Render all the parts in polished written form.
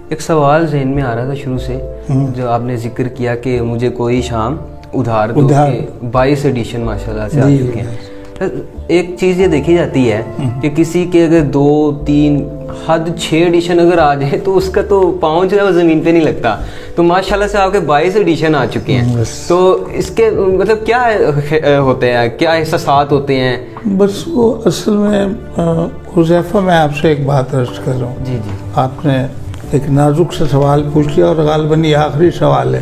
ایک سوال ذہن میں آ رہا تھا شروع سے، جو آپ نے ذکر کیا کہ مجھے کوئی شام ادھار دو، 22 ایڈیشن ماشاء اللہ سے آ چکے ہیں۔ ایک چیز یہ دیکھی جاتی ہے کہ کسی کے اگر 2 3 حد 6 ایڈیشن اگر آ جائے تو اس کا تو پاؤں جو ہے وہ زمین پہ نہیں لگتا، تو ماشاء اللہ سے آپ کے 22 ایڈیشن آ چکے ہیں، تو اس کے مطلب کیا ہوتے ہیں، کیا احساسات ہوتے ہیں؟ بس وہ اصل میں حذیفہ، میں آپ سے ایک بات عرض کر رہا ہوں۔ جی جی، آپ نے ایک نازک سے سوال پوچھ لیا اور غالباً یہ آخری سوال ہے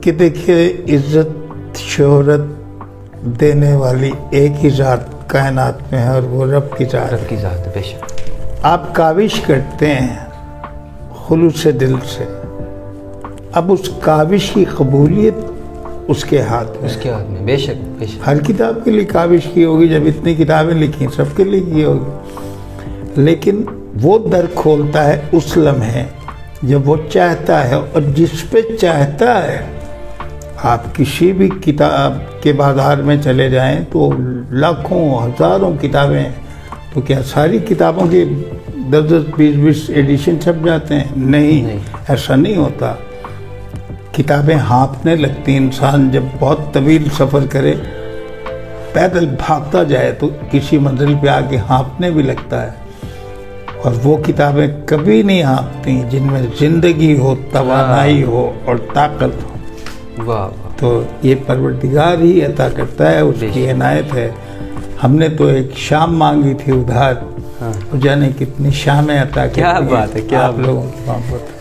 کہ دیکھیے، عزت شہرت دینے والی ایک ہی ذات کائنات میں ہے اور وہ رب کی ذات رب کی ذات ہے، بے شک۔ آپ کاوش کرتے ہیں خلوص دل سے، اب اس کاوش کی قبولیت اس کے ہاتھ میں، اس کے ہاتھ میں، بے شک بے شک۔ ہر کتاب کے لیے کاوش کی ہوگی، جب اتنی کتابیں لکھی سب کے لیے کی ہوگی، لیکن وہ در کھولتا ہے اس لمحے جب وہ چاہتا ہے، اور جس پہ چاہتا ہے۔ آپ کسی بھی کتاب کے بازار میں چلے جائیں تو لاکھوں ہزاروں کتابیں، تو کیا ساری کتابوں کے 10 20 ایڈیشن چھپ جاتے ہیں؟ نہیں، ایسا نہیں ہوتا۔ کتابیں ہانپنے لگتی، انسان جب بہت طویل سفر کرے، پیدل بھاگتا جائے تو کسی منزل پہ آ کے ہانپنے بھی لگتا ہے، اور وہ کتابیں کبھی نہیں ہانپتی جن میں زندگی ہو، توانائی ہو اور طاقت ہو۔ واہ، تو یہ پروردگار ہی عطا کرتا ہے، اس کی عنایت ہے۔ ہم نے تو ایک شام مانگی تھی ادھار، جانے کتنی شامیں عطا کی، کیا بات ہے، کیا آپ لوگوں کی محبت ہے۔